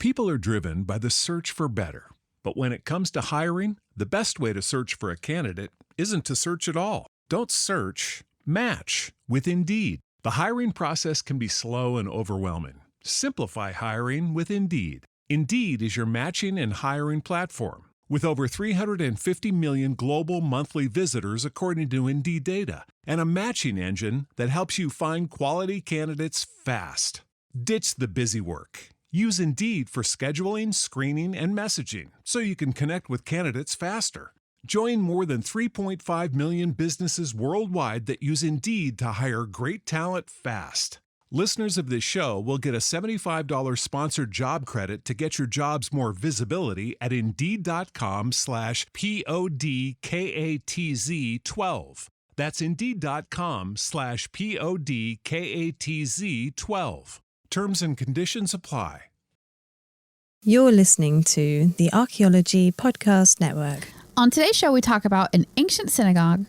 People are driven by the search for better. But when it comes to hiring, the best way to search for a candidate isn't to search at all. Don't search, match with Indeed. The hiring process can be slow and overwhelming. Simplify hiring with Indeed. Indeed is your matching and hiring platform. With over 350 million global monthly visitors according to Indeed data, and a matching engine that helps you find quality candidates fast. Ditch the busy work. Use Indeed for scheduling, screening, and messaging so you can connect with candidates faster. Join more than 3.5 million businesses worldwide that use Indeed to hire great talent fast. Listeners of this show will get a $75 sponsored job credit to get your jobs more visibility at Indeed.com/PODKATZ12. That's Indeed.com/PODKATZ12. Terms and conditions apply. You're listening to the Archaeology Podcast Network. On today's show, we talk about an ancient synagogue,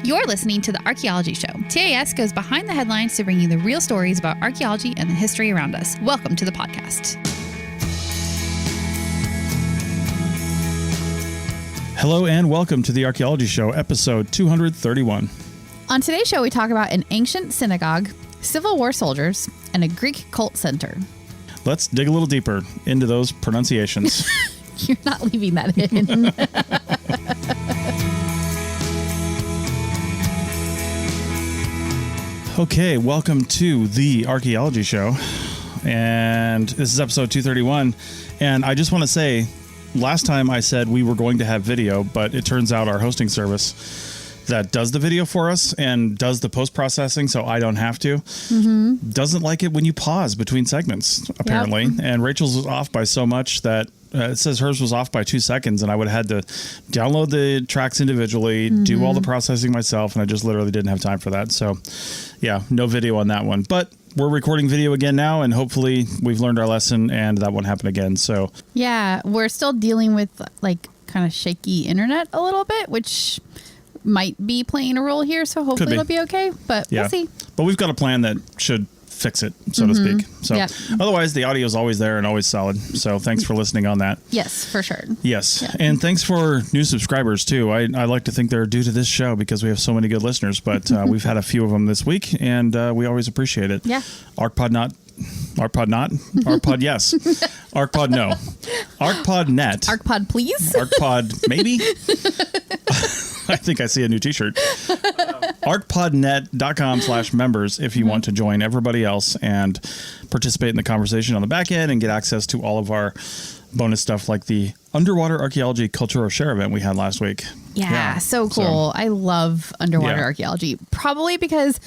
You're listening to the Archaeology Show. TAS goes behind the headlines to bring you the real stories about archaeology and the history around us. Welcome to the podcast. Hello and welcome to the Archaeology Show, episode 231. On today's show, we talk about an ancient synagogue, Civil War soldiers, and a Greek cult center. Let's dig a little deeper into those pronunciations. You're not leaving that in. Okay, welcome to the Archaeology Show. And this is episode 231. And I just want to say, last time I said we were going to have video, but it turns out our hosting service that does the video for us and does the post-processing so I don't have to, doesn't like it when you pause between segments, apparently. Yep. And Rachel's was off by so much that it says hers was off by 2 seconds, and I would have had to download the tracks individually, do all the processing myself, and I just literally didn't have time for that. So, yeah, no video on that one. But we're recording video again now, and hopefully we've learned our lesson and that won't happen again. So, yeah, we're still dealing with, like, kind of shaky internet a little bit, which might be playing a role here, so hopefully it'll be okay, but we'll see. But we've got a plan that should fix it, so to speak. So otherwise, the audio is always there and always solid. So thanks for listening on that. Yes, for sure. Yes. Yeah. And thanks for new subscribers, too. I like to think they're due to this show because we have so many good listeners, but we've had a few of them this week, and we always appreciate it. Yeah. ArcPod not? ArcPod yes. ArcPod no. ArcPod net. ArcPod please. ArcPod maybe. I think I see a new t-shirt. ArcPodnet.com/members if you want to join everybody else and participate in the conversation on the back end and get access to all of our bonus stuff like the underwater archaeology cultural share event we had last week. Yeah, so cool. I love underwater archaeology, probably because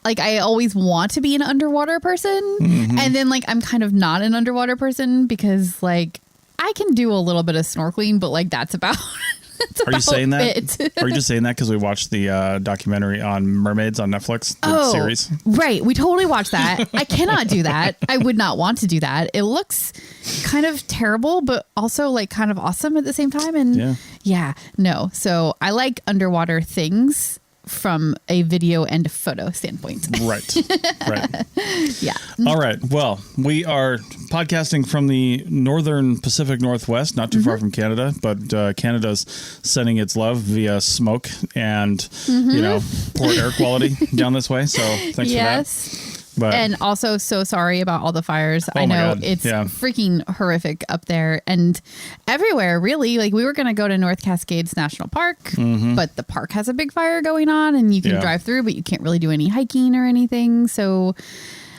like I always want to be an underwater person, and then like I'm kind of not an underwater person because like I can do a little bit of snorkeling, but like that's about Are you saying that? Are you just saying that because we watched the documentary on mermaids on Netflix, the series? Right. We totally watched that. I cannot do that. I would not want to do that. It looks kind of terrible, but also like kind of awesome at the same time. And no. So I like underwater things from a video and photo standpoint. Right. Yeah. All right. Well, we are podcasting from the northern Pacific Northwest, not too far from Canada, but Canada's sending its love via smoke and, poor air quality down this way. So thanks for that. But, and also so sorry about all the fires. I know it's freaking horrific up there and everywhere, really. Like we were going to go to North Cascades National Park, but the park has a big fire going on and you can drive through, but you can't really do any hiking or anything. So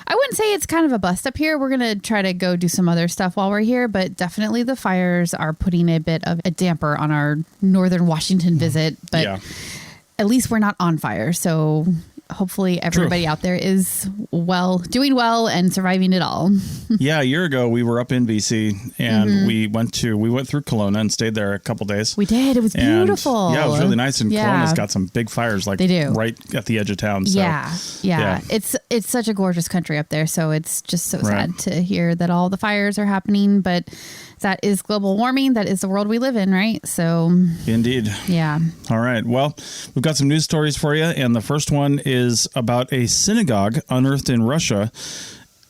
I wouldn't say it's kind of a bust up here. We're going to try to go do some other stuff while we're here, but definitely the fires are putting a bit of a damper on our Northern Washington visit. But at least we're not on fire. So hopefully everybody out there is doing well and surviving it all. Yeah, a year ago we were up in BC and we went through Kelowna and stayed there a couple days. We did. It was beautiful. And, it was really nice. And Kelowna's got some big fires like right at the edge of town. So, yeah. It's such a gorgeous country up there. So it's just so sad to hear that all the fires are happening. But that is global warming. That is the world we live in, right? So, indeed. Yeah. All right. Well, we've got some news stories for you. And the first one is about a synagogue unearthed in Russia.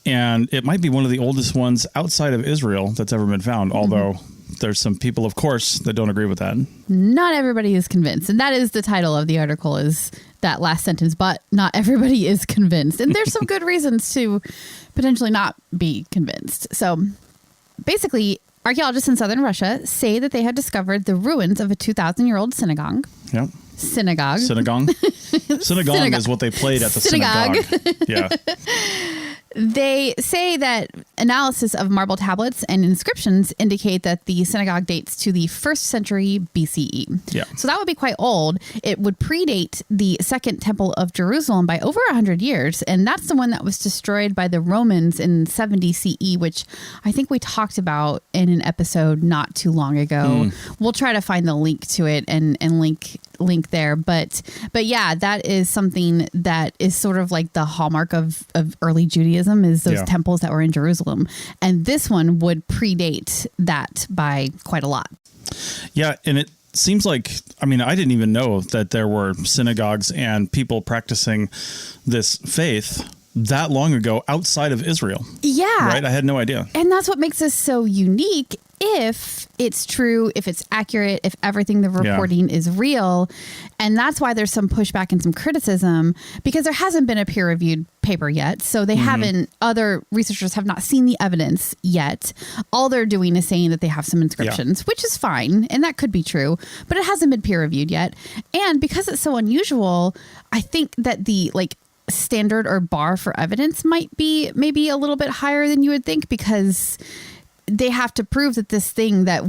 And it might be one of the oldest ones outside of Israel that's ever been found, although there's some people, of course, that don't agree with that. Not everybody is convinced. And that is the title of the article, is that last sentence, but not everybody is convinced. And there's some good reasons to potentially not be convinced. So basically, archaeologists in southern Russia say that they have discovered the ruins of a 2,000-year-old synagogue. Yep. Synagogue. Synagogue is what they played at the synagogue. Yeah. They say that analysis of marble tablets and inscriptions indicate that the synagogue dates to the 1st century BCE. Yeah. So that would be quite old. It would predate the Second Temple of Jerusalem by over 100 years. And that's the one that was destroyed by the Romans in 70 CE, which I think we talked about in an episode not too long ago. We'll try to find the link to it and link there. But yeah, that is something that is sort of like the hallmark of early Judaism, is those temples that were in Jerusalem. And this one would predate that by quite a lot. Yeah. And it seems like, I mean, I didn't even know that there were synagogues and people practicing this faith that long ago outside of Israel. Yeah. Right? I had no idea. And that's what makes this so unique. If it's true, if it's accurate, if everything they're reporting is real. And that's why there's some pushback and some criticism, because there hasn't been a peer-reviewed paper yet. So they haven't, other researchers have not seen the evidence yet. All they're doing is saying that they have some inscriptions, which is fine. And that could be true, but it hasn't been peer-reviewed yet. And because it's so unusual, I think that the standard or bar for evidence might be maybe a little bit higher than you would think, because they have to prove that this thing that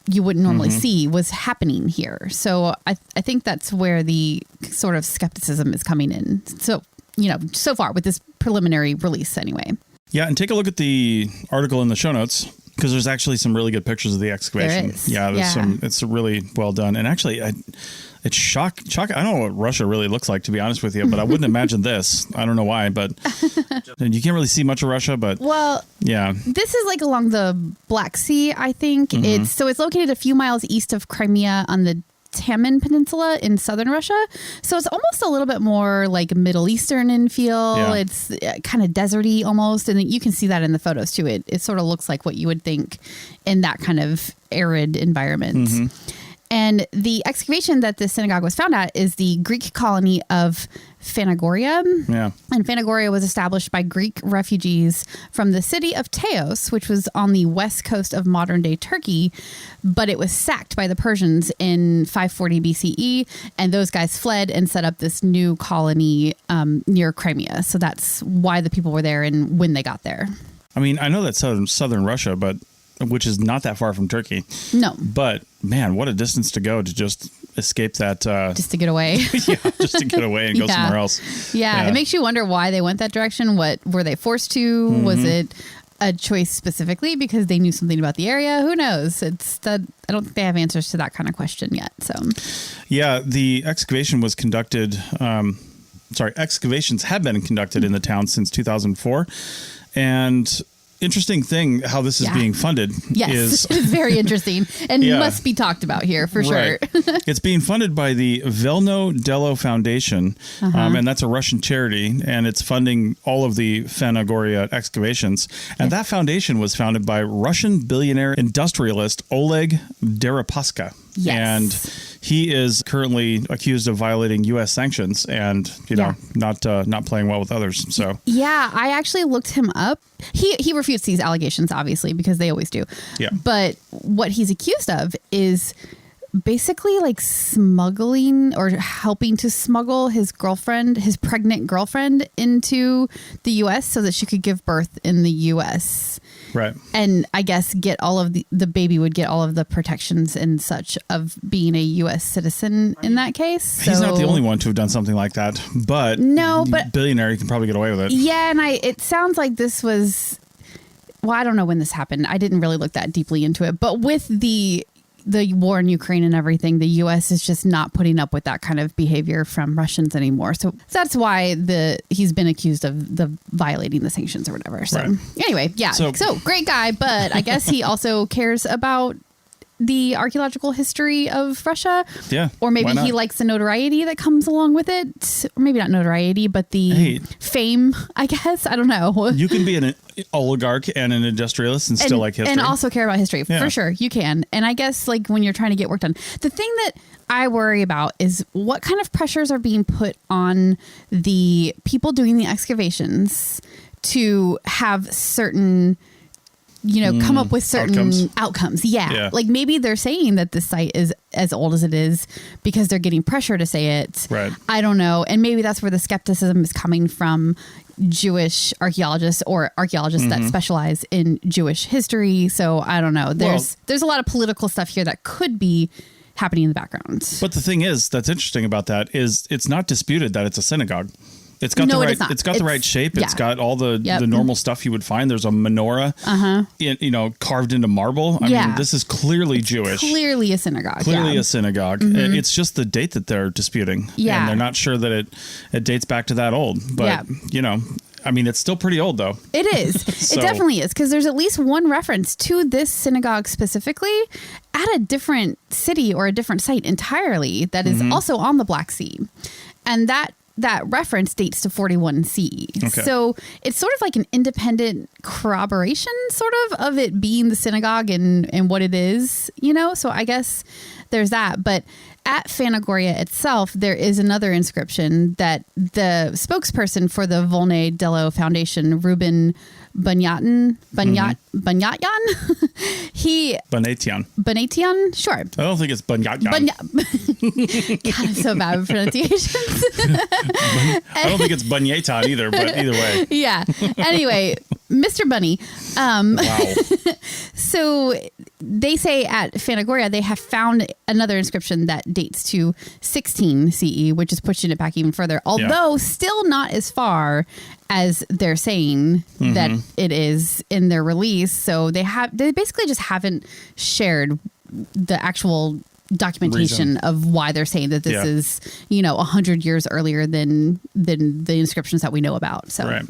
you wouldn't normally see was happening here. So I think that's where the sort of skepticism is coming in. So, so far with this preliminary release anyway. Yeah. And take a look at the article in the show notes, because there's actually some really good pictures of the excavation. There is. Yeah. It's really well done. And actually, it's shock. I don't know what Russia really looks like, to be honest with you, but I wouldn't imagine this. I don't know why, but you can't really see much of Russia, but yeah. This is along the Black Sea, I think. It's located a few miles east of Crimea on the Taman Peninsula in southern Russia. So it's almost a little bit more like Middle Eastern in feel. Yeah. It's kind of deserty almost. And you can see that in the photos too. It sort of looks like what you would think in that kind of arid environment. And the excavation that the synagogue was found at is the Greek colony of Phanagoria. Yeah. And Phanagoria was established by Greek refugees from the city of Teos, which was on the west coast of modern-day Turkey, but it was sacked by the Persians in 540 BCE, and those guys fled and set up this new colony near Crimea. So that's why the people were there and when they got there. I mean, I know that's southern Russia, which is not that far from Turkey. No. But, man, what a distance to go to just escape that. Just to get away. Just to get away and go somewhere else. Yeah, it makes you wonder why they went that direction. What were they forced to? Was it a choice specifically because they knew something about the area? Who knows? I don't think they have answers to that kind of question yet. So, yeah, the excavation was conducted. Excavations have been conducted in the town since 2004. And interesting thing how this is being funded. Yes, it's very interesting and must be talked about here for sure. It's being funded by the Velno Dello Foundation, and that's a Russian charity, and it's funding all of the Phanagoria excavations. And that foundation was founded by Russian billionaire industrialist Oleg Deripaska. Yes. And he is currently accused of violating U.S. sanctions and, not playing well with others. So yeah, I actually looked him up. He refutes these allegations, obviously, because they always do. Yeah. But what he's accused of is basically smuggling or helping to smuggle his pregnant girlfriend into the U.S. so that she could give birth in the U.S. Right. And I guess get all of the baby would get all of the protections and such of being a U.S. citizen in that case. He's not the only one to have done something like that, but billionaire, you can probably get away with it. Yeah, and it sounds like this was, well, I don't know when this happened. I didn't really look that deeply into it, but with the the war in Ukraine and everything, the U.S. is just not putting up with that kind of behavior from Russians anymore. So that's why he's been accused of the violating the sanctions or whatever. So anyway, yeah. So great guy, but I guess he also cares about the archaeological history of Russia. Yeah. Or maybe he likes the notoriety that comes along with it. Or maybe not notoriety, but the fame, I guess. I don't know. You can be an oligarch and an industrialist and still like history. And also care about history. Yeah. For sure. You can. And I guess like when you're trying to get work done, the thing that I worry about is what kind of pressures are being put on the people doing the excavations to have certain, come up with certain outcomes. Yeah. Like maybe they're saying that the site is as old as it is because they're getting pressure to say it. Right. I don't know. And maybe that's where the skepticism is coming from Jewish archaeologists or archaeologists that specialize in Jewish history. So I don't know. There's a lot of political stuff here that could be happening in the background. But the thing is, that's interesting about that is it's not disputed that it's a synagogue. It's got the right shape. It's got all the normal stuff you would find. There's a menorah, carved into marble. I mean, this is clearly Jewish. Clearly a synagogue. A synagogue. Mm-hmm. It's just the date that they're disputing. Yeah. And they're not sure that it dates back to that old. But, I mean, it's still pretty old, though. It is. It definitely is. Because there's at least one reference to this synagogue specifically at a different city or a different site entirely that is also on the Black Sea. And that reference dates to 41 CE. Okay. So it's sort of like an independent corroboration sort of it being the synagogue and what it is, So I guess there's that. But at Phanagoria itself, there is another inscription that the spokesperson for the Volney Dello Foundation, Ruben Bunyatyan, Banatian, sure. I don't think it's Bunyatyan. God, I'm so bad with pronunciations. I don't think it's Bunyatan either, but either way. Yeah. Anyway, Mr. Bunny. Wow. So they say at Phanagoria they have found another inscription that dates to 16 CE, which is pushing it back even further, although still not as far as they're saying that it is in their release. So they basically just haven't shared the actual documentation of why they're saying that this is 100 years earlier than the inscriptions that we know about. So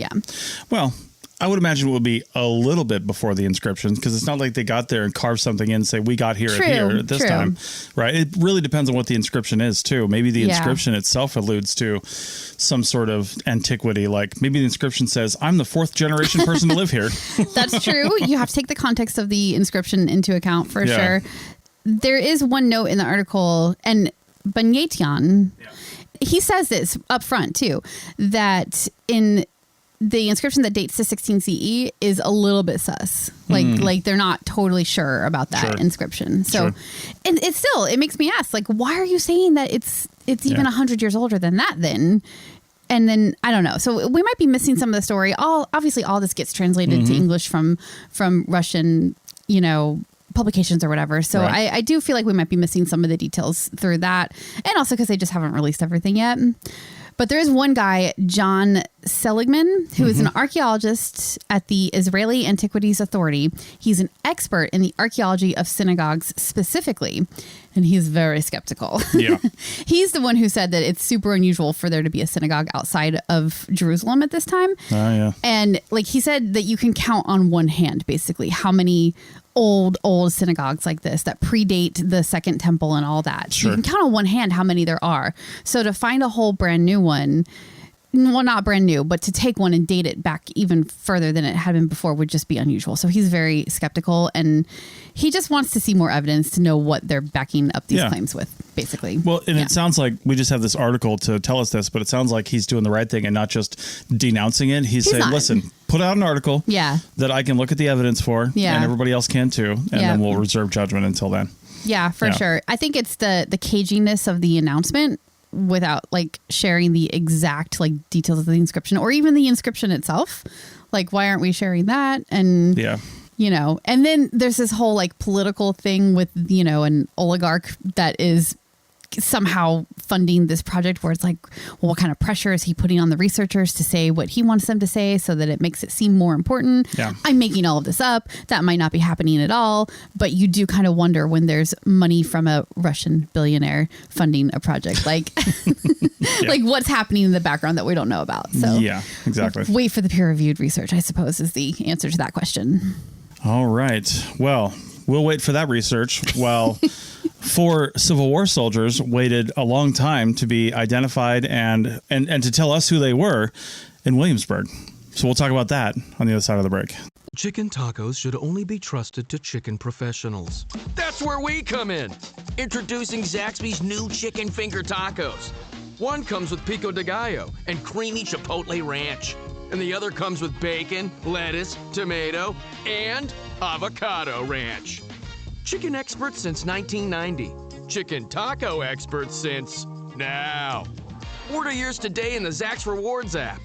well, I would imagine it would be a little bit before the inscriptions because it's not like they got there and carved something in and say, we got here at this time. Right. It really depends on what the inscription is, too. Maybe the inscription itself alludes to some sort of antiquity. Like maybe the inscription says, I'm the 4th generation person to live here. That's true. You have to take the context of the inscription into account for sure. There is one note in the article, and Bunyatyan, he says this up front, too, that in the inscription that dates to 16 CE is a little bit sus. Like they're not totally sure about that inscription. So, and it makes me ask, like, why are you saying that it's even 100 years older than that then? And then I don't know. So we might be missing some of the story. Obviously all this gets translated to English from Russian, publications or whatever. So I do feel like we might be missing some of the details through that. And also because they just haven't released everything yet. But there is one guy, John Seligman, who is an archaeologist at the Israeli Antiquities Authority. He's an expert in the archaeology of synagogues specifically, and he's very skeptical. Yeah. He's the one who said that it's super unusual for there to be a synagogue outside of Jerusalem at this time. Oh, yeah. And like he said that you can count on one hand, basically, how many old synagogues like this that predate the Second Temple and all that. Sure. You can count on one hand how many there are. So to find a whole brand new one, well, not brand new, but to take one and date it back even further than it had been before would just be unusual. So he's very skeptical, and he just wants to see more evidence to know what they're backing up these claims with, basically. Well, and it sounds like we just have this article to tell us this, but it sounds like he's doing the right thing and not just denouncing it. He's saying, listen, put out an article that I can look at the evidence for, and everybody else can too, and then we'll reserve judgment until then. Yeah, for sure. I think it's the caginess of the announcement without like sharing the exact like details of the inscription or even the inscription itself. Like, why aren't we sharing that? And and then there's this whole like political thing with, an oligarch that is somehow funding this project where it's like, well, what kind of pressure is he putting on the researchers to say what he wants them to say so that it makes it seem more important? Yeah. I'm making all of this up. That might not be happening at all. But you do kind of wonder when there's money from a Russian billionaire funding a project, like, like what's happening in the background that we don't know about. So yeah, exactly. Wait for the peer-reviewed research, I suppose, is the answer to that question. All right. Well, we'll wait for that research while 4 Civil War soldiers waited a long time to be identified and to tell us who they were in Williamsburg. So we'll talk about that on the other side of the break. Chicken tacos should only be trusted to chicken professionals. That's where we come in. Introducing Zaxby's new chicken finger tacos. One comes with pico de gallo and creamy chipotle ranch. And the other comes with bacon, lettuce, tomato, and avocado ranch. Chicken experts since 1990. Chicken taco experts since now. Order yours today in the Zax Rewards app.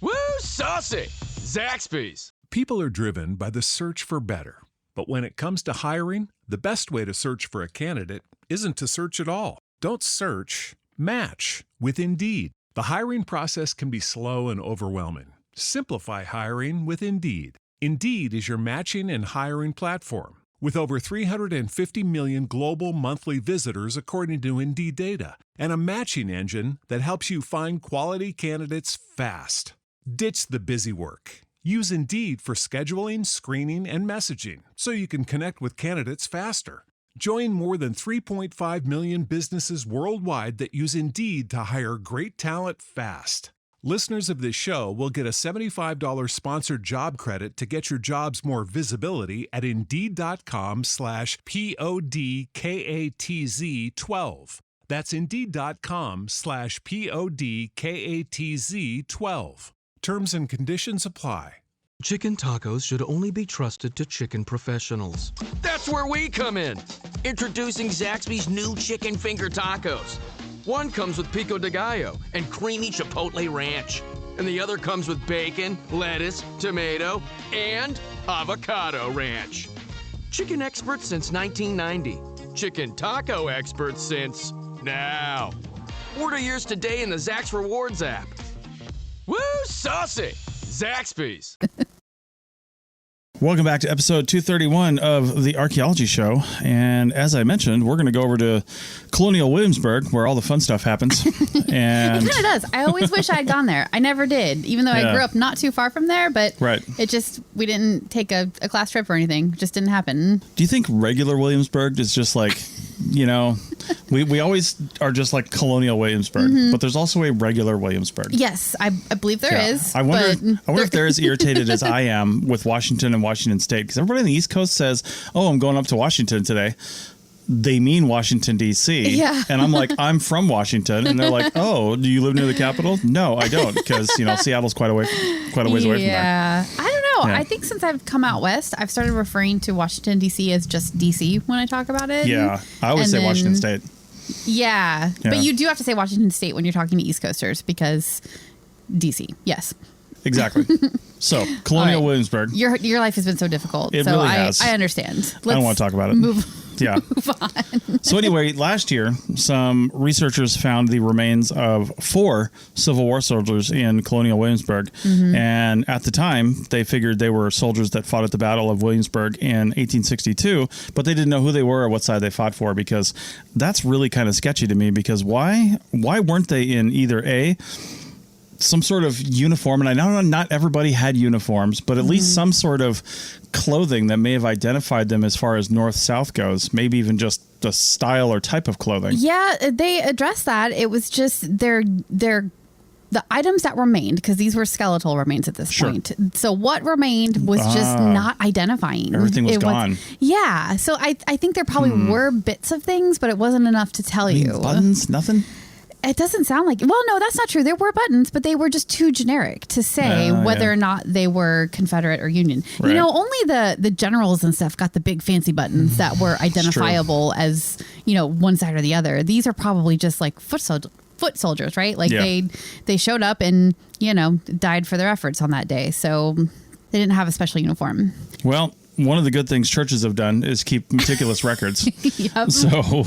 Woo, saucy! Zaxby's. People are driven by the search for better. But when it comes to hiring, the best way to search for a candidate isn't to search at all. Don't search, match with Indeed. The hiring process can be slow and overwhelming. Simplify hiring with Indeed. Indeed is your matching and hiring platform. With over 350 million global monthly visitors according to Indeed data, and a matching engine that helps you find quality candidates fast. Ditch the busy work. Use Indeed for scheduling, screening, and messaging so you can connect with candidates faster. Join more than 3.5 million businesses worldwide that use Indeed to hire great talent fast. Listeners of this show will get a $75 sponsored job credit to get your jobs more visibility at Indeed.com/PODKATZ12. That's Indeed.com/PODKATZ12. Terms and conditions apply. Chicken tacos should only be trusted to chicken professionals. That's where we come in. Introducing Zaxby's new chicken finger tacos. One comes with pico de gallo and creamy chipotle ranch. And the other comes with bacon, lettuce, tomato, and avocado ranch. Chicken experts since 1990. Chicken taco experts since now. Order yours today in the Zax Rewards app. Woo, saucy! Zaxby's. Welcome back to episode 231 of the Archaeology Show. And as I mentioned, we're going to go over to Colonial Williamsburg, where all the fun stuff happens. And it kind of does. I always wish I had gone there. I never did, even though I grew up not too far from there. But it just, we didn't take a class trip or anything. It just didn't happen. Do you think regular Williamsburg is just like, you know, we always are just like Colonial Williamsburg, but there's also a regular Williamsburg. Yes, I believe there is. I wonder if they're as irritated as I am with Washington and Washington State, because everybody on the East Coast says, "Oh, I'm going up to Washington today." They mean Washington, D.C. Yeah. And I'm like, I'm from Washington. And they're like, oh, do you live near the Capitol? No, I don't, because, you know, Seattle's quite a ways away from there. Yeah. I don't know. Yeah. I think since I've come out west, I've started referring to Washington, D.C. as just D.C. when I talk about it. Yeah. I always say Washington State. Yeah. But you do have to say Washington State when you're talking to East Coasters, because D.C. Yes. Exactly. So, Colonial Williamsburg. Your life has been so difficult. It so really has. I understand. I don't want to talk about it. Move on. So anyway, last year, some researchers found the remains of 4 Civil War soldiers in Colonial Williamsburg. And at the time, they figured they were soldiers that fought at the Battle of Williamsburg in 1862, but they didn't know who they were or what side they fought for, because that's really kind of sketchy to me, because why weren't they in either A, some sort of uniform, and I know not everybody had uniforms, but at least some sort of clothing that may have identified them as far as north-south goes, maybe even just the style or type of clothing. Yeah, they addressed that. It was just the items that remained, because these were skeletal remains at this point. So what remained was just not identifying. Everything was gone. Yeah. So I think there probably were bits of things, but it wasn't enough to tell you. Buttons? Nothing? It doesn't sound like it. Well, no, that's not true. There were buttons, but they were just too generic to say whether or not they were Confederate or Union. Right. You know, only the generals and stuff got the big fancy buttons that were identifiable as, you know, one side or the other. These are probably just like foot soldiers, right? Like they showed up and, you know, died for their efforts on that day. So they didn't have a special uniform. Well, one of the good things churches have done is keep meticulous records. Yep. So,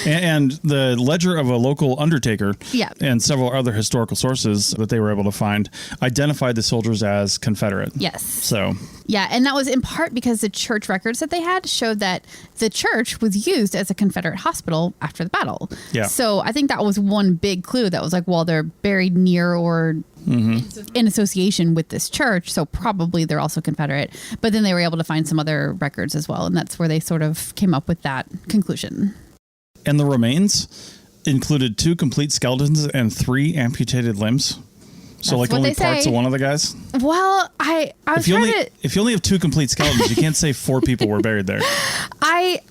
and the ledger of a local undertaker and several other historical sources that they were able to find identified the soldiers as Confederate. Yes. So. Yeah, and that was in part because the church records that they had showed that the church was used as a Confederate hospital after the battle. Yeah. So I think that was one big clue that was like, well, they're buried near or in association with this church, so probably they're also Confederate. But then they were able to find some other records as well, and that's where they sort of came up with that conclusion. And the remains included 2 complete skeletons and 3 amputated limbs. So That's like only parts of one of the guys? Well, I was if you only have 2 complete skeletons, you can't say 4 people were buried there. I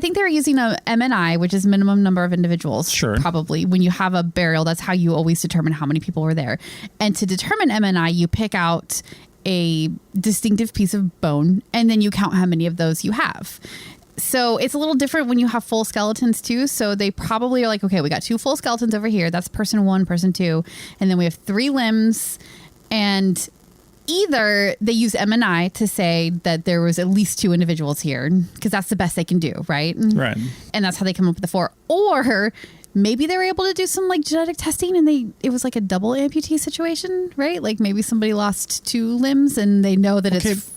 think they were using a MNI, which is minimum number of individuals. Sure. Probably when you have a burial, that's how you always determine how many people were there. And to determine MNI, you pick out a distinctive piece of bone and then you count how many of those you have. So it's a little different when you have full skeletons too. So they probably are like, okay, we got 2 full skeletons over here. That's person 1, person 2. And then we have 3 limbs, and either they use MNI to say that there was at least 2 individuals here because that's the best they can do. Right. Right. And that's how they come up with the 4. Or maybe they were able to do some like genetic testing and it was like a double amputee situation, right? Like maybe somebody lost 2 limbs and they know that it's,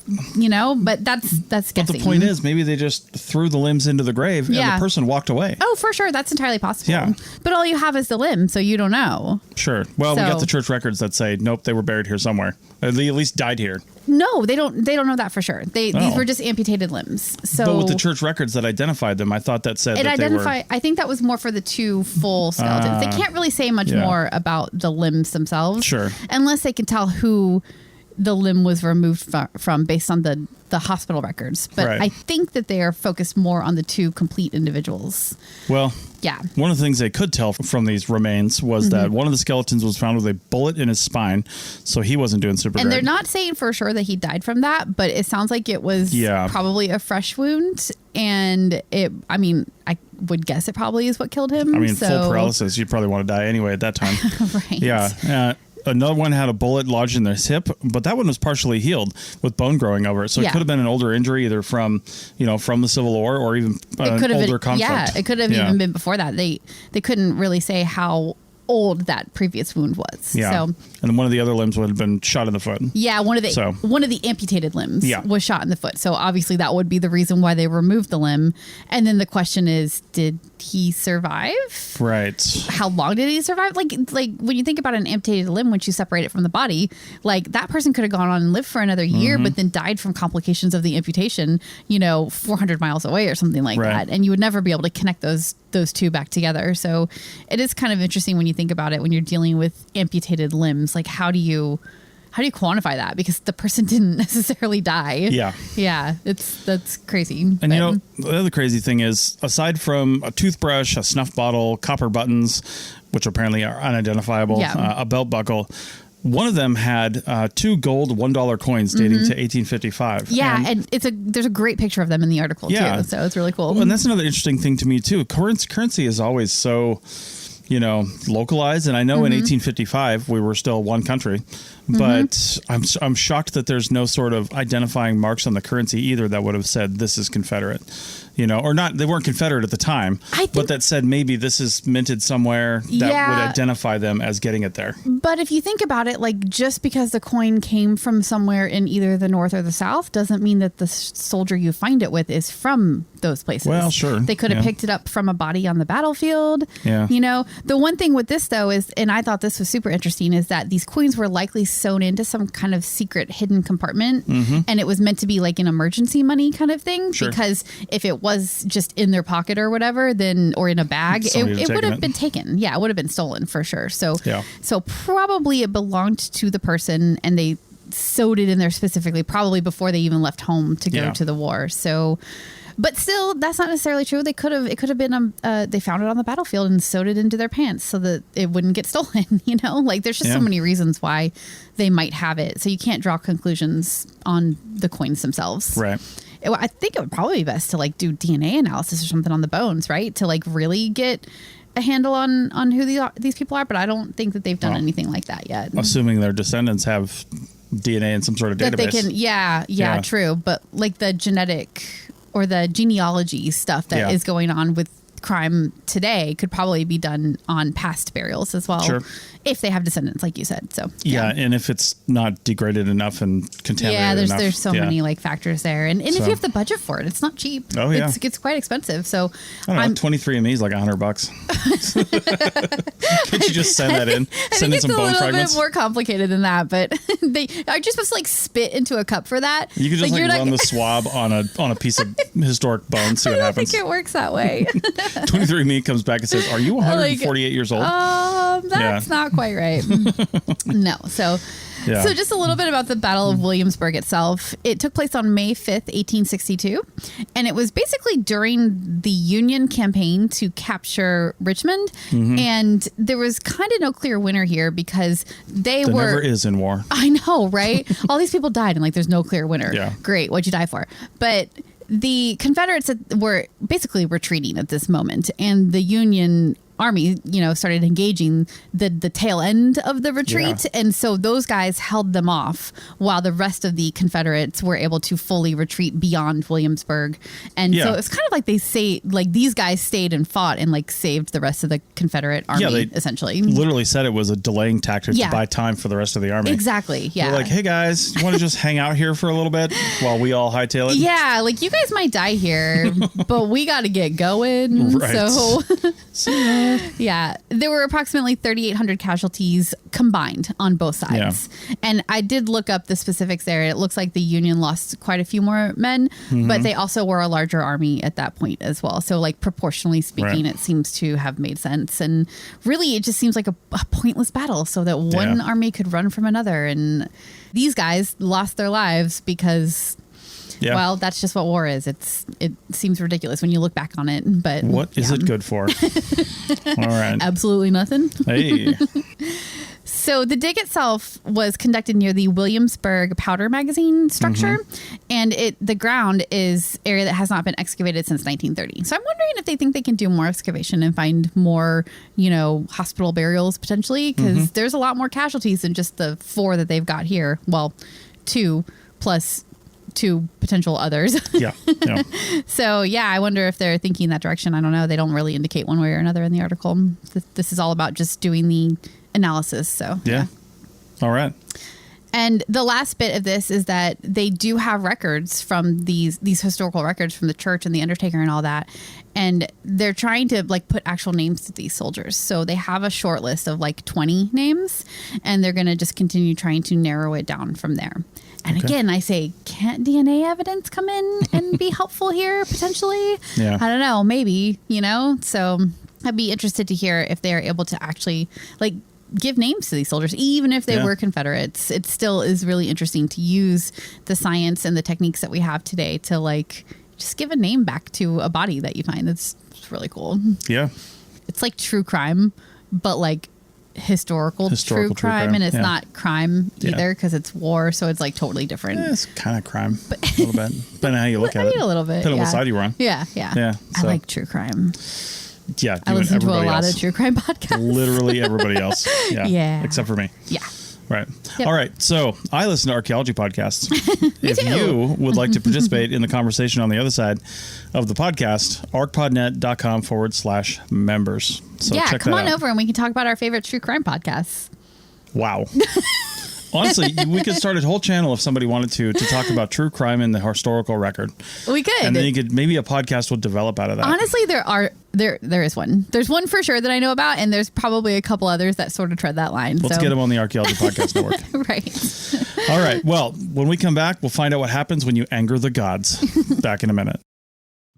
but that's guessing. But the point is, maybe they just threw the limbs into the grave and the person walked away. Oh, for sure. That's entirely possible. Yeah. But all you have is the limb, so you don't know. Sure. Well, we got the church records that say, nope, they were buried here somewhere. They at least died here. No, they don't know that for sure. These were just amputated limbs. So, but with the church records that identified them, I thought that said that they were... I think that was more for the 2 full skeletons. They can't really say much more about the limbs themselves. Sure. Unless they can tell who the limb was removed from based on the hospital records. But I think that they are focused more on the 2 complete individuals. Well, yeah. One of the things they could tell from these remains was that one of the skeletons was found with a bullet in his spine, so he wasn't doing super great. And they're not saying for sure that he died from that, but it sounds like it was probably a fresh wound. And I would guess it probably is what killed him. Full paralysis, you'd probably want to die anyway at that time. Right. Yeah. Another one had a bullet lodged in his hip, but that one was partially healed with bone growing over it. So it could have been an older injury, either from the Civil War or even an older conflict. Yeah, it could have even been before that. They couldn't really say how old that previous wound was. Yeah. So, and then one of the other limbs would have been shot in the foot. Yeah, one of the amputated limbs was shot in the foot. So obviously that would be the reason why they removed the limb. And then the question is, did he survive? Right. How long did he survive? Like when you think about an amputated limb, once you separate it from the body, like that person could have gone on and lived for another year, but then died from complications of the amputation, 400 miles away or something like that. And you would never be able to connect those 2 back together. So it is kind of interesting when you think about it, when you're dealing with amputated limbs, like how do you quantify that? Because the person didn't necessarily die. Yeah. Yeah. That's crazy. And the other crazy thing is, aside from a toothbrush, a snuff bottle, copper buttons, which apparently are unidentifiable, a belt buckle, one of them had 2 gold $1 coins dating to 1855. Yeah, and there's a great picture of them in the article too, so it's really cool. Well, and that's another interesting thing to me too. Currency is always so, localized. And I know in 1855 we were still one country, but I'm shocked that there's no sort of identifying marks on the currency either that would have said this is Confederate. Or not, they weren't Confederate at the time, but that said maybe this is minted somewhere that would identify them as getting it there. But if you think about it, like just because the coin came from somewhere in either the North or the South doesn't mean that the soldier you find it with is from those places. Well, sure. They could have picked it up from a body on the battlefield. Yeah. The one thing with this though is, and I thought this was super interesting, is that these coins were likely sewn into some kind of secret hidden compartment, and it was meant to be like an emergency money kind of thing. Sure. Because if it was just in their pocket or whatever, then, or in a bag, it would have been taken. Yeah, it would have been stolen for sure. So, so probably it belonged to the person and they sewed it in there specifically, probably before they even left home to go to the war. So, but still, that's not necessarily true. It could have been, they found it on the battlefield and sewed it into their pants so that it wouldn't get stolen, like there's just so many reasons why they might have it. So you can't draw conclusions on the coins themselves. Right. I think it would probably be best to like do DNA analysis or something on the bones, right? To like really get a handle on who these people are. But I don't think that they've done anything like that yet. Assuming their descendants have DNA in some sort of that database. They can, yeah, true. But like the genetic or the genealogy stuff that is going on with crime today could probably be done on past burials as well. Sure. If they have descendants, like you said. So yeah, and if it's not degraded enough and contaminated enough. There's so many like factors there. And if you have the budget for it, it's not cheap. Oh yeah. It's quite expensive. So I don't know, 23andMe is like $100. Can't you just send that in? Send in some bone fragments? It's a little bit more complicated than that, but are you supposed to like spit into a cup for that? You could just like run the swab on a piece of historic bone, see what happens. I don't think it works that way. 23andMe comes back and says, "Are you 148 years old?" That's not quite right. No. So just a little bit about the Battle of Williamsburg itself. It took place on May 5th, 1862. And it was basically during the Union campaign to capture Richmond. Mm-hmm. And there was kind of no clear winner here because there never is in war. I know, right? All these people died and like there's no clear winner. Yeah. Great. What'd you die for? But the Confederates were basically retreating at this moment, and the Union Army, started engaging the tail end of the retreat. Yeah. And so those guys held them off while the rest of the Confederates were able to fully retreat beyond Williamsburg. And so it's kind of like these guys stayed and fought and like saved the rest of the Confederate army, they essentially. Literally said it was a delaying tactic to buy time for the rest of the army. Exactly. Yeah. They're like, hey guys, you want to just hang out here for a little bit while we all hightail it? Yeah. Like you guys might die here, but we got to get going. Right. So yeah, there were approximately 3,800 casualties combined on both sides. Yeah. And I did look up the specifics there. It looks like the Union lost quite a few more men, but they also were a larger army at that point as well. So like proportionally speaking, it seems to have made sense. And really, it just seems like a pointless battle so that one army could run from another. And these guys lost their lives because... Yeah. Well, that's just what war is. It seems ridiculous when you look back on it, but what is it good for? All right. Absolutely nothing. Hey. So the dig itself was conducted near the Williamsburg powder magazine structure, and the ground is area that has not been excavated since 1930. So I'm wondering if they think they can do more excavation and find more, hospital burials potentially, because there's a lot more casualties than just the 4 that they've got here. Well, 2 plus 2 potential others. Yeah. So, I wonder if they're thinking that direction. I don't know. They don't really indicate one way or another in the article. This is all about just doing the analysis. So, yeah. All right. And the last bit of this is that they do have records from these historical records from the church and the undertaker and all that. And they're trying to like put actual names to these soldiers. So they have a short list of like 20 names, and they're going to just continue trying to narrow it down from there. And again, I say, can't DNA evidence come in and be helpful here potentially? Yeah. I don't know, maybe, so I'd be interested to hear if they're able to actually like give names to these soldiers, even if they were Confederates. It still is really interesting to use the science and the techniques that we have today to like just give a name back to a body that you find. It's really cool. Yeah. It's like true crime, but like historical true crime, and it's not crime either because it's war, so it's like totally different. Yeah, it's kind of crime a little bit, depending on how you look at it. A little bit, depending on what side you're on. Yeah. So. I like true crime. Yeah, I listen to a lot of true crime podcasts. Literally everybody else. Yeah. Except for me. Yeah. Right. Yep. All right. So I listen to archaeology podcasts. Me if too. you would like to participate in the conversation on the other side of the podcast, arcpodnet.com/members. So check come that on out. over and we can talk about our favorite true crime podcasts. Wow. Honestly, we could start a whole channel if somebody wanted to talk about true crime in the historical record. We could. And then maybe a podcast would develop out of that. Honestly, there is one. There's one for sure that I know about, and there's probably a couple others that sort of tread that line. Let's get them on the Archaeology Podcast Network. Right. All right. Well, when we come back, we'll find out what happens when you anger the gods. Back in a minute.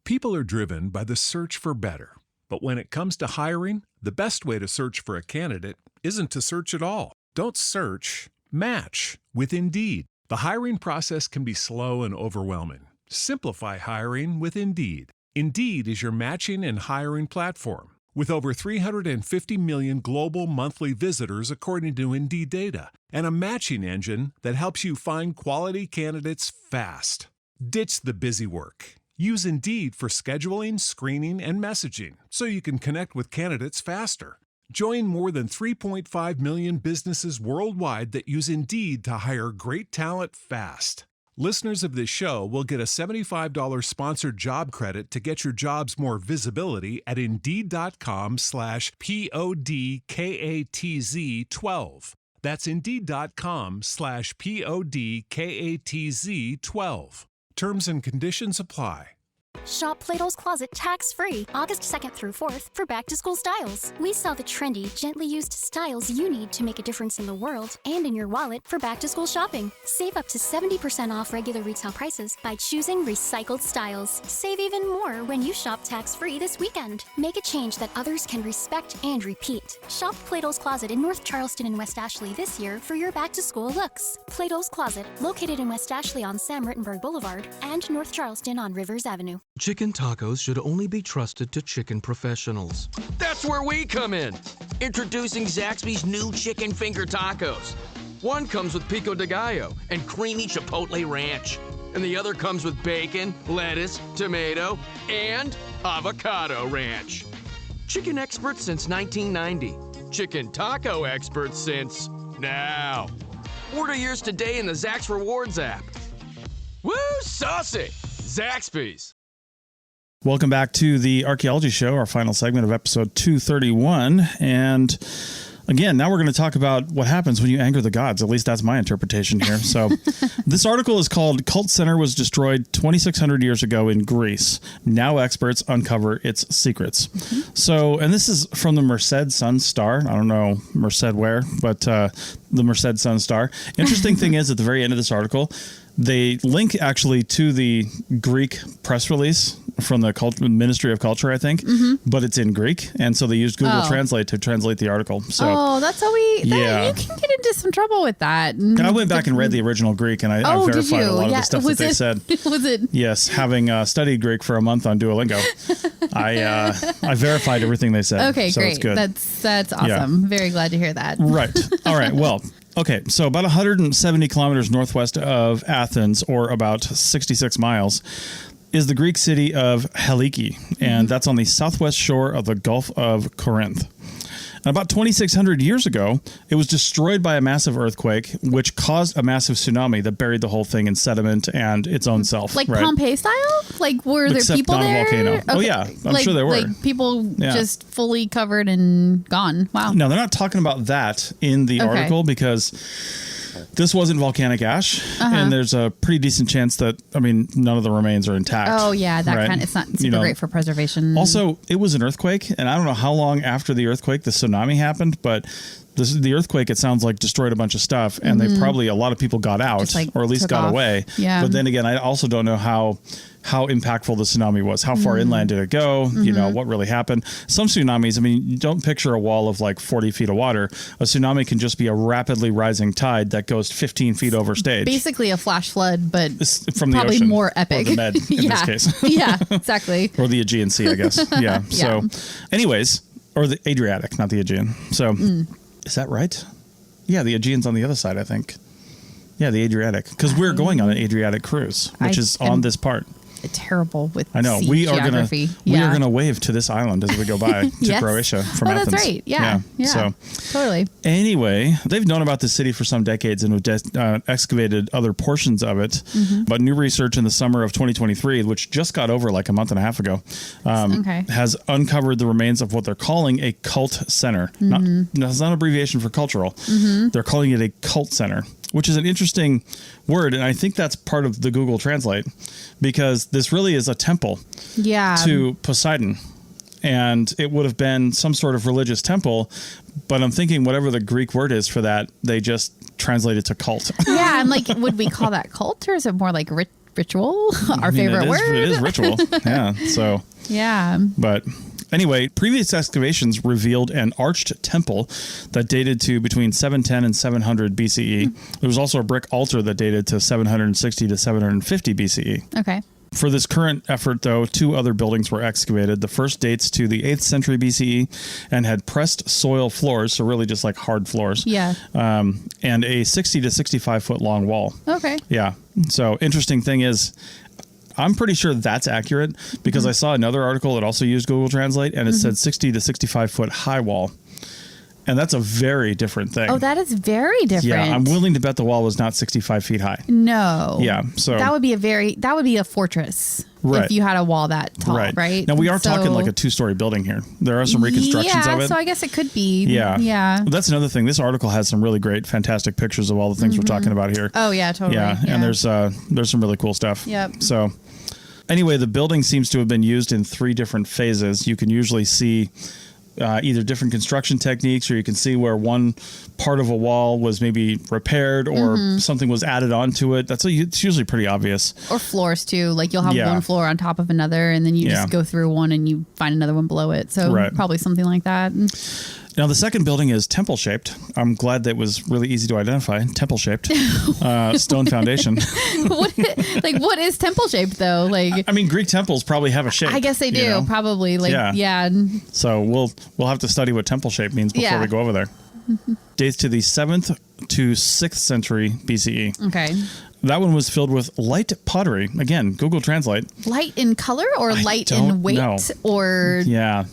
People are driven by the search for better. But when it comes to hiring, the best way to search for a candidate isn't to search at all. Don't search. Match with Indeed. The hiring process can be slow and overwhelming. Simplify hiring with Indeed. Indeed is your matching and hiring platform. With over 350 million global monthly visitors according to Indeed data, and a matching engine that helps you find quality candidates fast. Ditch the busy work. Use Indeed for scheduling, screening, and messaging so you can connect with candidates faster. Join more than 3.5 million businesses worldwide that use Indeed to hire great talent fast. Listeners of this show will get a $75 sponsored job credit to get your jobs more visibility at Indeed.com/PODKATZ12. That's Indeed.com/PODKATZ12. Terms and conditions apply. Shop Plato's Closet tax-free August 2nd through 4th for back-to-school styles. We sell the trendy, gently used styles you need to make a difference in the world and in your wallet for back-to-school shopping. Save up to 70% off regular retail prices by choosing recycled styles. Save even more when you shop tax-free this weekend. Make a change that others can respect and repeat. Shop Plato's Closet in North Charleston and West Ashley this year for your back-to-school looks. Plato's Closet, located in West Ashley on Sam Rittenberg Boulevard and North Charleston on Rivers Avenue. Chicken tacos should only be trusted to chicken professionals. That's where we come in. Introducing Zaxby's new chicken finger tacos. One comes with pico de gallo and creamy chipotle ranch. And the other comes with bacon, lettuce, tomato, and avocado ranch. Chicken experts since 1990. Chicken taco experts since now. Order yours today in the Zax Rewards app. Woo, saucy! Zaxby's. Welcome back to the Archaeology Show, our final segment of episode 231. And again, now we're going to talk about what happens when you anger the gods. At least that's my interpretation here. So this article is called Cult Center Was Destroyed 2,600 Years Ago in Greece. Now experts uncover its secrets. So, and this is from the Merced Sun Star. I don't know Merced where, but the Merced Sun Star. Interesting thing is at the very end of this article, they link actually to the Greek press release from the Ministry of Culture, I think, but it's in Greek. And so they used Google Translate to translate the article. So, that's how you can get into some trouble with that. I went back and read the original Greek and I verified a lot of the stuff that they said. Was it? Yes. Having studied Greek for a month on Duolingo, I verified everything they said. Okay, so great. It's good. That's awesome. Yeah. Very glad to hear that. Right. All right. Well, okay, so about 170 kilometers northwest of Athens, or about 66 miles, is the Greek city of Helike, and that's on the southwest shore of the Gulf of Corinth. And about 2,600 years ago, it was destroyed by a massive earthquake, which caused a massive tsunami that buried the whole thing in sediment and its own self. Like Pompeii style? Like, were there people not there? A volcano. Okay. Oh, yeah. I'm sure there were. Like, people just fully covered and gone. Wow. No, they're not talking about that in the article because this wasn't volcanic ash, and there's a pretty decent chance that, none of the remains are intact. Oh, yeah. It's not super great for preservation. Also, it was an earthquake, and I don't know how long after the earthquake the tsunami happened, but the earthquake, it sounds like, destroyed a bunch of stuff, and a lot of people got out, or at least got away. Yeah. But then again, I also don't know how impactful the tsunami was. How far inland did it go? What really happened? Some tsunamis, you don't picture a wall of like 40 feet of water. A tsunami can just be a rapidly rising tide that goes 15 feet over stage. Basically a flash flood, but from the probably ocean, more epic. Or the Med in this case. Yeah, exactly. Or the Aegean Sea, I guess. Yeah. So anyways, or the Adriatic, not the Aegean. So is that right? Yeah, the Aegean's on the other side, I think. Yeah, the Adriatic. Because we're going on an Adriatic cruise, which is on this part. Terrible with I know we geography. are gonna wave to this island as we go by to Croatia from Athens. That's right. Yeah. So totally. Anyway, they've known about the city for some decades and have excavated other portions of it. But new research in the summer of 2023, which just got over like a month and a half ago, has uncovered the remains of what they're calling a cult center. That's not an abbreviation for cultural. They're calling it a cult center, which is an interesting word. And I think that's part of the Google Translate, because this really is a temple to Poseidon. And it would have been some sort of religious temple. But I'm thinking whatever the Greek word is for that, they just translate it to cult. Yeah, I'm like, would we call that cult, or is it more like ritual? Our favorite word? It is ritual. Yeah. So. Yeah. But anyway, previous excavations revealed an arched temple that dated to between 710 and 700 BCE. There was also a brick altar that dated to 760 to 750 BCE. Okay. For this current effort, though, 2 other buildings were excavated. The first dates to the 8th century BCE and had pressed soil floors, so really just like hard floors. Yeah. And a 60 to 65 foot long wall. Okay. Yeah. So interesting thing is, I'm pretty sure that's accurate because I saw another article that also used Google Translate, and it said 60 to 65 foot high wall. And that's a very different thing. Oh, that is very different. Yeah, I'm willing to bet the wall was not 65 feet high. No. Yeah, so that would be a fortress. Right. If you had a wall that tall, right? Now we are talking like a 2-story building here. There are some reconstructions of it. So I guess it could be. Yeah. Yeah. That's another thing. This article has some really great, fantastic pictures of all the things we're talking about here. Oh yeah, totally. Yeah, and there's some really cool stuff. Yep. So anyway, the building seems to have been used in 3 different phases. You can usually see either different construction techniques, or you can see where one part of a wall was maybe repaired or something was added onto it. It's usually pretty obvious. Or floors too. Like you'll have one floor on top of another, and then you just go through one and you find another one below it. So probably something like that. Now, the second building is temple-shaped. I'm glad that was really easy to identify. Temple-shaped. Stone foundation. What is temple-shaped, though? Like, I mean, Greek temples probably have a shape. I guess they do, probably. Like, yeah. So we'll have to study what temple-shape means before we go over there. Dates to the 7th to 6th century BCE. Okay. That one was filled with light pottery. Again, Google Translate. Light in color or light in weight? Know. Or... Yeah.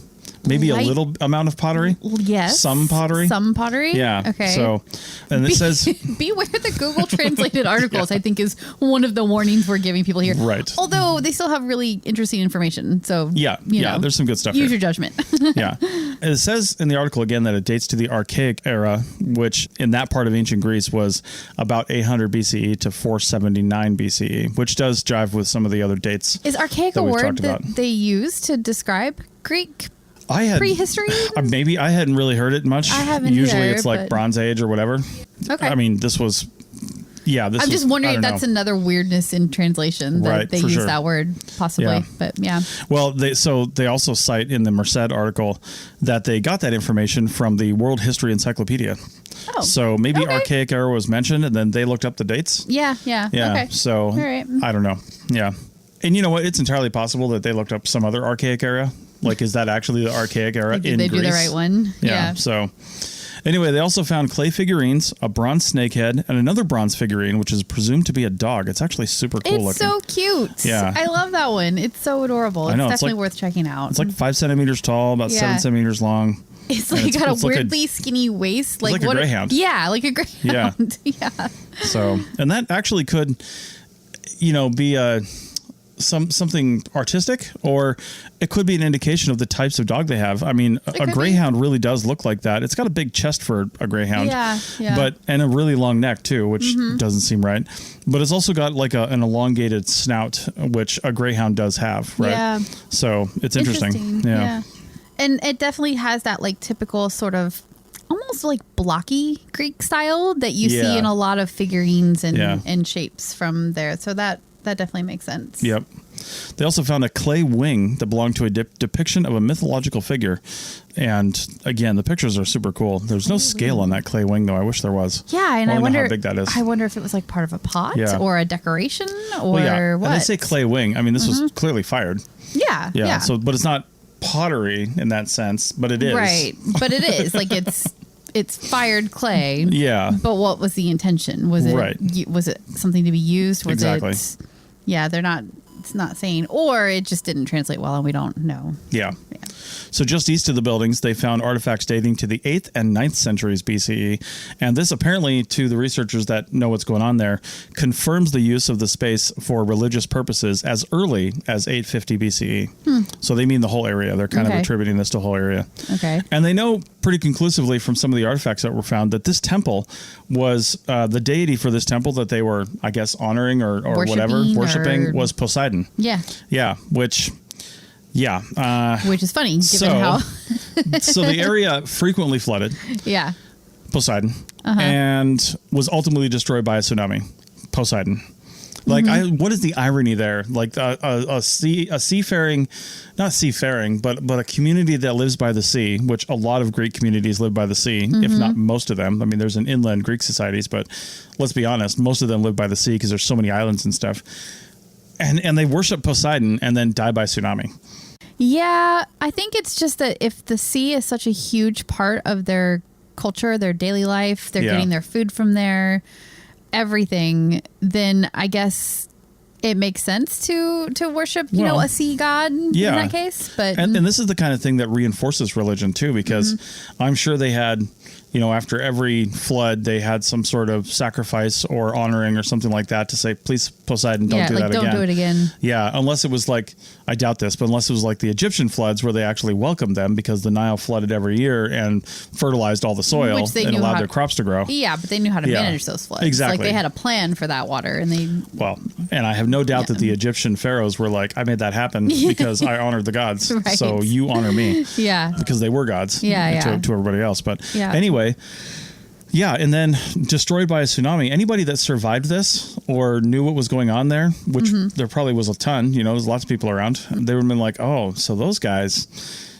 Maybe a little amount of pottery? Yes. Some pottery? Some pottery? Yeah. Okay. So, and it says... Beware the Google translated articles, I think, is one of the warnings we're giving people here. Right. Although they still have really interesting information. So, yeah, there's some good stuff use here. your judgment. Yeah. It says in the article, again, that it dates to the Archaic era, which in that part of ancient Greece was about 800 BCE to 479 BCE, which does jive with some of the other dates. Is archaic a word that they use to describe Greek prehistory? Maybe I hadn't really heard it much. I haven't Usually either, it's like Bronze Age or whatever. Okay. I mean, this was... Yeah, I'm just wondering if that's another weirdness in translation that they use that word, possibly. Yeah. But yeah. Well, they also cite in the Merced article that they got that information from the World History Encyclopedia. Oh, so maybe Archaic era was mentioned, and then they looked up the dates. Yeah. Okay. So all right. I don't know. Yeah, and you know what? It's entirely possible that they looked up some other Archaic era. Like, is that actually the Archaic era in Greece? Did they do the right one? Yeah. So. Anyway, they also found clay figurines, a bronze snakehead, and another bronze figurine, which is presumed to be a dog. It's actually super cool looking. It's so cute. Yeah. I love that one. It's so adorable. I know, it's definitely worth checking out. It's like 5 centimeters tall, about 7 centimeters long. It's like got a weirdly skinny waist. Like a greyhound. Yeah, like a greyhound. Yeah. So, and that actually could, be something artistic, or it could be an indication of the types of dog they have. I mean, a greyhound really does look like that. It's got a big chest for a greyhound, yeah. And a really long neck too, which doesn't seem right. But it's also got like an elongated snout, which a greyhound does have, right? Yeah. So it's interesting. Yeah. And it definitely has that like typical sort of almost like blocky Greek style that you see in a lot of figurines and shapes from there. So that definitely makes sense. Yep. They also found a clay wing that belonged to a depiction of a mythological figure. And again, the pictures are super cool. There's no scale on that clay wing, though. I wish there was. Yeah, and I wonder how big that is. I wonder if it was like part of a pot or a decoration or what. And they say clay wing. I mean, this was clearly fired. Yeah. So, but it's not pottery in that sense, but it is. Right. But it is like it's fired clay. Yeah. But what was the intention? Was it something to be used? Was exactly. It's not saying, or it just didn't translate well and we don't know. Yeah. So just east of the buildings, they found artifacts dating to the 8th and 9th centuries BCE. And this apparently, to the researchers that know what's going on there, confirms the use of the space for religious purposes as early as 850 BCE. So they mean the whole area. They're kind of attributing this to the whole area. Okay. And they know pretty conclusively from some of the artifacts that were found that this temple was the deity for this temple that they were, I guess, honoring or worshiping was Poseidon. Yeah. Yeah, which is funny given how so the area frequently flooded. Yeah. Poseidon and was ultimately destroyed by a tsunami. Poseidon. Like what is the irony there? Like a seafaring, not seafaring, but a community that lives by the sea, which a lot of Greek communities live by the sea, if not most of them. I mean, there's an inland Greek societies, but let's be honest, most of them live by the sea because there's so many islands and stuff. And they worship Poseidon and then die by tsunami. Yeah, I think it's just that if the sea is such a huge part of their culture, their daily life, they're getting their food from there, everything, then I guess it makes sense to worship, a sea god in that case. But and this is the kind of thing that reinforces religion too, because I'm sure they had, after every flood, they had some sort of sacrifice or honoring or something like that to say, please, Poseidon, don't do that again. Don't do it again. Yeah, unless it was like, I doubt this, but unless it was like the Egyptian floods where they actually welcomed them because the Nile flooded every year and fertilized all the soil and allowed their crops to grow. Yeah, but they knew how to manage those floods. Exactly. Like they had a plan for that water, and and I have no doubt that the Egyptian pharaohs were like, I made that happen because I honored the gods. Right. So you honor me. Yeah. Because they were gods to everybody else. But anyway, and then destroyed by a tsunami. Anybody that survived this or knew what was going on there, which there probably was a ton, there's lots of people around, they would have been like, oh, so those guys,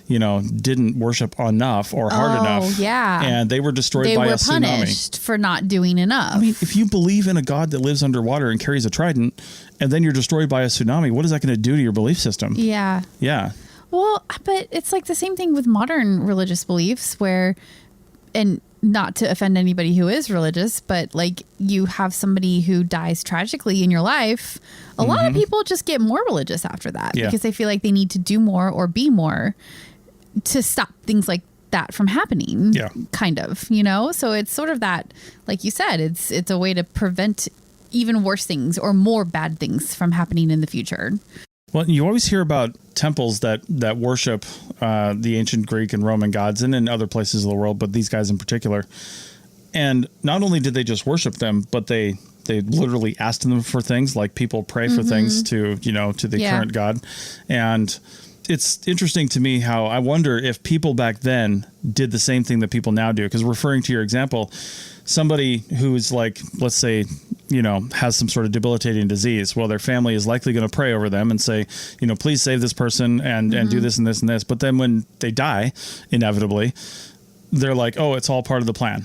didn't worship enough or hard enough. Yeah. And they were destroyed by a tsunami. They were punished for not doing enough. I mean, if you believe in a God that lives underwater and carries a trident, and then you're destroyed by a tsunami, what is that going to do to your belief system? Yeah. Yeah. Well, but it's like the same thing with modern religious beliefs and not to offend anybody who is religious, but like you have somebody who dies tragically in your life. A lot of people just get more religious after that because they feel like they need to do more or be more to stop things like that from happening. Yeah. Kind of, so it's sort of that, like you said, it's a way to prevent even worse things or more bad things from happening in the future. Well, you always hear about temples that worship the ancient Greek and Roman gods and in other places of the world, but these guys in particular. And not only did they just worship them, but they literally asked them for things, like people pray for things to the current god. And it's interesting to me how I wonder if people back then did the same thing that people now do. Because referring to your example, somebody who's like, let's say, has some sort of debilitating disease. Well, their family is likely going to pray over them and say, please save this person and do this and this and this. But then when they die, inevitably, they're like, oh, it's all part of the plan.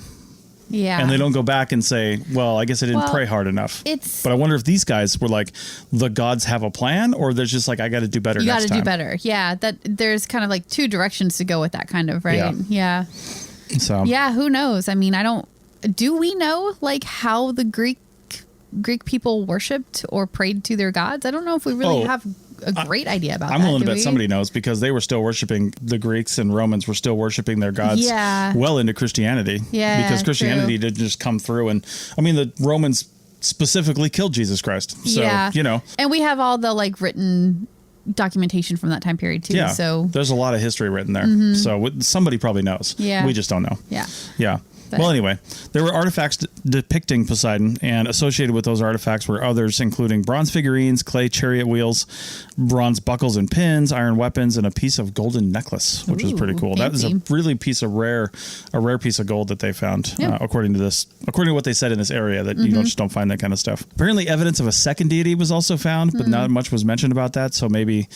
Yeah. And they don't go back and say, well, I guess I didn't pray hard enough. But I wonder if these guys were like, the gods have a plan, or there's just like, I got to do better next time. You got to do better. Yeah. That there's kind of like two directions to go with that kind of, right? Yeah. So. Yeah. Who knows? I mean, do we know like how the Greek people worshipped or prayed to their gods? I don't know if we really have a great idea about that. I'm willing to bet somebody knows, because they were still worshiping, the Greeks and Romans were still worshiping their gods well into Christianity. Yeah. Because Christianity didn't just come through. And I mean, the Romans specifically killed Jesus Christ. So, And we have all the like written documentation from that time period too. Yeah. So there's a lot of history written there. So somebody probably knows. Yeah. We just don't know. Yeah. Yeah. Well, anyway, there were artifacts depicting Poseidon, and associated with those artifacts were others, including bronze figurines, clay chariot wheels, bronze buckles and pins, iron weapons, and a piece of golden necklace, which was pretty cool. Fancy. That is a really a rare piece of gold that they found, according to what they said in this area, that you just don't find that kind of stuff. Apparently, evidence of a second deity was also found, but not much was mentioned about that. So maybe,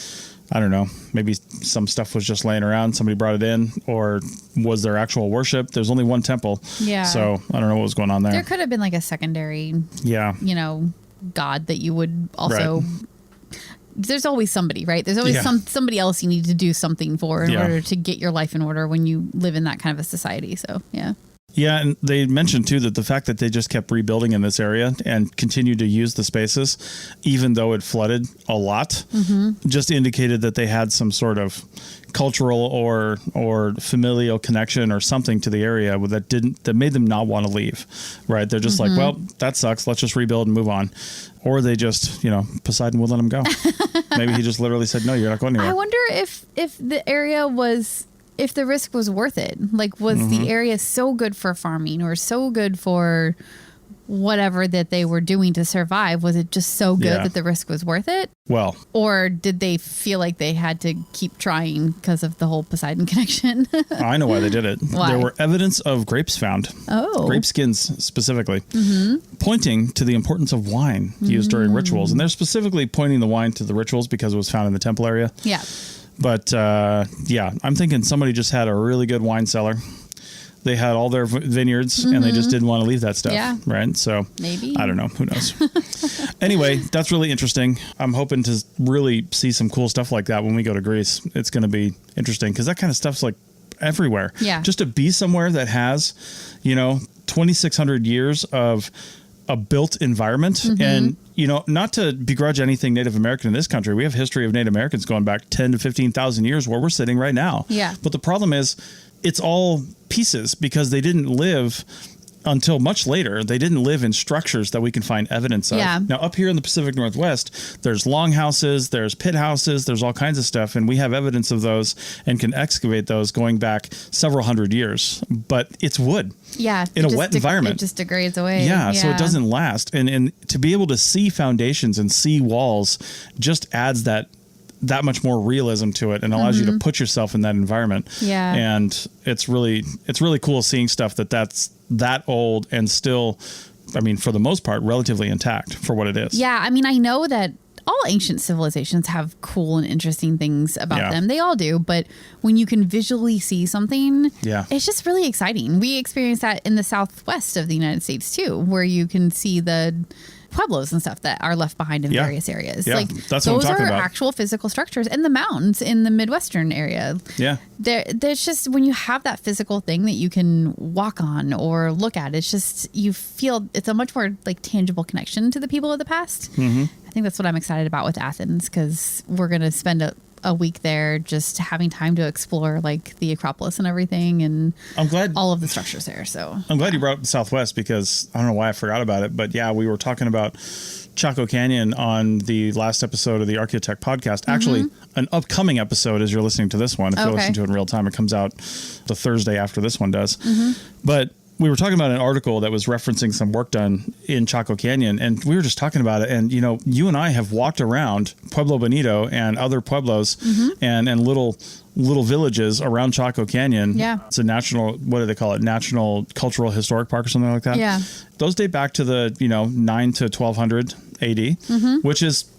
I don't know, maybe some stuff was just laying around, somebody brought it in, or was there actual worship? There's only one temple. Yeah. So I don't know what was going on there. There could have been like a secondary, god that you would also... Right. There's always somebody, right? There's always somebody else you need to do something for in order to get your life in order when you live in that kind of a society. So, yeah. Yeah, and they mentioned, too, that the fact that they just kept rebuilding in this area and continued to use the spaces, even though it flooded a lot, just indicated that they had some sort of cultural or familial connection or something to the area that made them not want to leave, right? They're just like, well, that sucks. Let's just rebuild and move on. Or they just, Poseidon would let them go. Maybe he just literally said, no, you're not going anywhere. I wonder if the area was... if the risk was worth it. Like, was the area so good for farming or so good for whatever that they were doing to survive? Was it just so good that the risk was worth it? Well, or did they feel like they had to keep trying because of the whole Poseidon connection? I know why they did it. Why? There were evidence of grapes found. Oh. Grape skins specifically, pointing to the importance of wine used during rituals. And they're specifically pointing the wine to the rituals because it was found in the temple area. Yeah. But, I'm thinking somebody just had a really good wine cellar. They had all their vineyards and they just didn't want to leave that stuff. Yeah. Right. So maybe, I don't know. Who knows? Anyway, that's really interesting. I'm hoping to really see some cool stuff like that when we go to Greece. It's going to be interesting because that kind of stuff's like everywhere. Yeah. Just to be somewhere that has, 2,600 years of a built environment. And, not to begrudge anything Native American in this country, we have history of Native Americans going back 10 to 15,000 years where we're sitting right now. Yeah. But the problem is it's all pieces because they didn't live until much later. They didn't live in structures that we can find evidence of. Yeah. Now, up here in the Pacific Northwest, there's longhouses, there's pit houses, there's all kinds of stuff, and we have evidence of those and can excavate those going back several hundred years. But it's wood. Yeah. In a wet environment. It just degrades away. Yeah, so it doesn't last. And to be able to see foundations and see walls just adds that much more realism to it and allows you to put yourself in that environment. Yeah. And it's really cool seeing stuff that's that old and still, I mean, for the most part, relatively intact for what it is. Yeah. I mean, I know that all ancient civilizations have cool and interesting things about them. They all do. But when you can visually see something, it's just really exciting. We experience that in the southwest of the United States too, where you can see the pueblos and stuff that are left behind in various areas. Yeah, like that's what I'm talking about. Those are actual physical structures, and the mountains in the Midwestern area. Yeah. There's just, when you have that physical thing that you can walk on or look at, it's just, you feel it's a much more like tangible connection to the people of the past. I think that's what I'm excited about with Athens, because we're going to spend a week there just having time to explore like the Acropolis and everything, and I'm glad all of the structures there. So I'm glad you brought up the Southwest, because I don't know why I forgot about it, but we were talking about Chaco Canyon on the last episode of the Archaeotech podcast. Actually, an upcoming episode as you're listening to this one. If you're listening to it in real time, it comes out the Thursday after this one does. But we were talking about an article that was referencing some work done in Chaco Canyon, and we were just talking about it. And, you and I have walked around Pueblo Bonito and other pueblos and little villages around Chaco Canyon. Yeah. It's a national, what do they call it? National Cultural Historic Park or something like that. Yeah. Those date back to the, 9 to 1200 AD, which is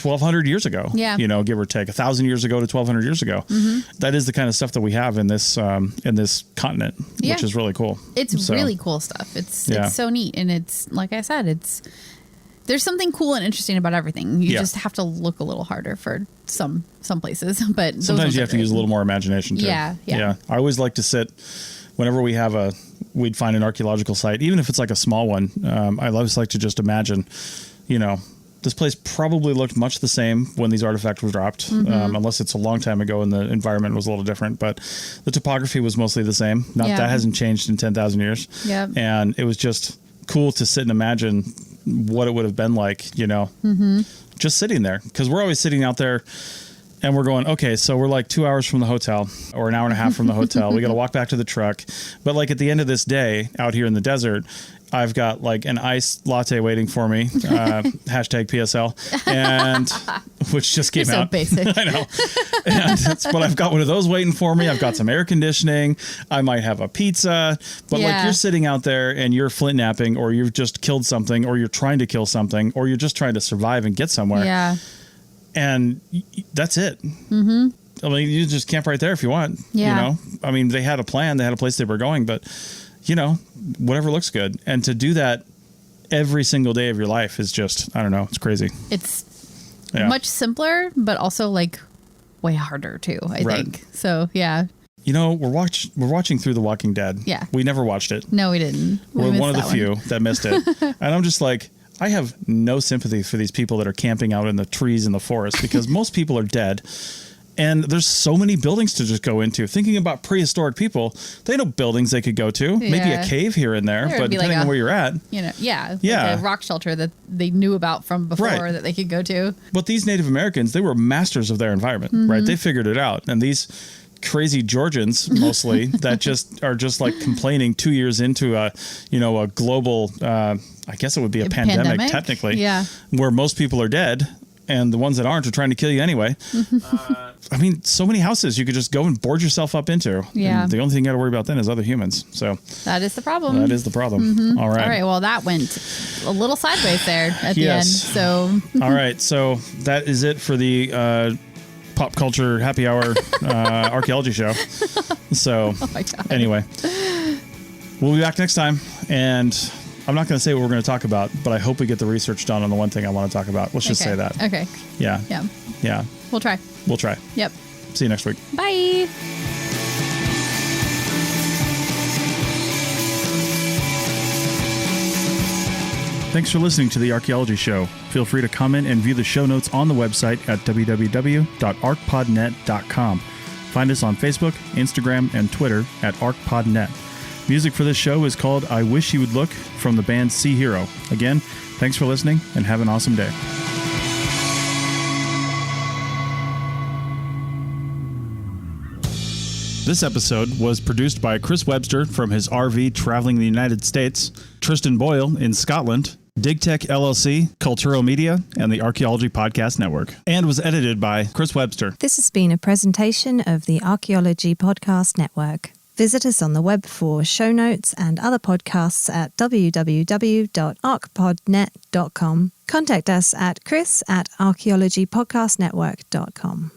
1,200 years ago, give or take 1,000 years ago to 1,200 years ago. That is the kind of stuff that we have in this continent, which is really cool. It's really cool stuff. It's so neat. And it's, like I said, there's something cool and interesting about everything. You just have to look a little harder for some places, but sometimes you have to use a little more imagination too. Yeah. I always like to sit whenever we'd find an archaeological site, even if it's like a small one. I always like to just imagine, this place probably looked much the same when these artifacts were dropped, unless it's a long time ago and the environment was a little different. But the topography was mostly the same. That hasn't changed in 10,000 years. Yeah. And it was just cool to sit and imagine what it would have been like, just sitting there. Because we're always sitting out there and we're going, okay, so we're like 2 hours from the hotel or an hour and a half from the hotel. We got to walk back to the truck. But like at the end of this day out here in the desert, I've got like an iced latte waiting for me, hashtag PSL, and which just came out. So basic. I know. But I've got one of those waiting for me. I've got some air conditioning. I might have a pizza. But like you're sitting out there and you're flint napping, or you've just killed something, or you're trying to kill something, or you're just trying to survive and get somewhere. Yeah. And that's it. Mm-hmm. I mean, you just camp right there if you want. Yeah. I mean, they had a plan. They had a place they were going, but whatever looks good. And to do that every single day of your life is just, I don't know, it's crazy. It's much simpler, but also like way harder too, I think. So, yeah. We're watching through The Walking Dead. Yeah. We never watched it. No, we didn't. We're one of the few that missed it. And I'm just like, I have no sympathy for these people that are camping out in the trees in the forest, because most people are dead. And there's so many buildings to just go into. Thinking about prehistoric people, they know buildings they could go to. Yeah. Maybe a cave here and there, but depending on where you're at. Like a rock shelter that they knew about from before that they could go to. But these Native Americans, they were masters of their environment, right? They figured it out. And these crazy Georgians, mostly, that just are just like complaining 2 years into a global, I guess it would be a pandemic technically, where most people are dead. And the ones that aren't are trying to kill you anyway. I mean, so many houses you could just go and board yourself up into. Yeah. And the only thing you got to worry about then is other humans. So that is the problem. All right. All right. Well, that went a little sideways there at the end. So. All right. So that is it for the pop culture happy hour archaeology show. So anyway, we'll be back next time. And I'm not going to say what we're going to talk about, but I hope we get the research done on the one thing I want to talk about. Let's just say that. Okay. Yeah. We'll try. Yep. See you next week. Bye. Thanks for listening to The Archaeology Show. Feel free to comment and view the show notes on the website at www.arcpodnet.com. Find us on Facebook, Instagram, and Twitter at ArcPodNet. Music for this show is called I Wish You Would Look from the band Sea Hero. Again, thanks for listening and have an awesome day. This episode was produced by Chris Webster from his RV traveling the United States, Tristan Boyle in Scotland, DigTech LLC, Culturo Media, and the Archaeology Podcast Network, and was edited by Chris Webster. This has been a presentation of the Archaeology Podcast Network. Visit us on the web for show notes and other podcasts at www.arcpodnet.com. Contact us at chris@archaeologypodcastnetwork.com.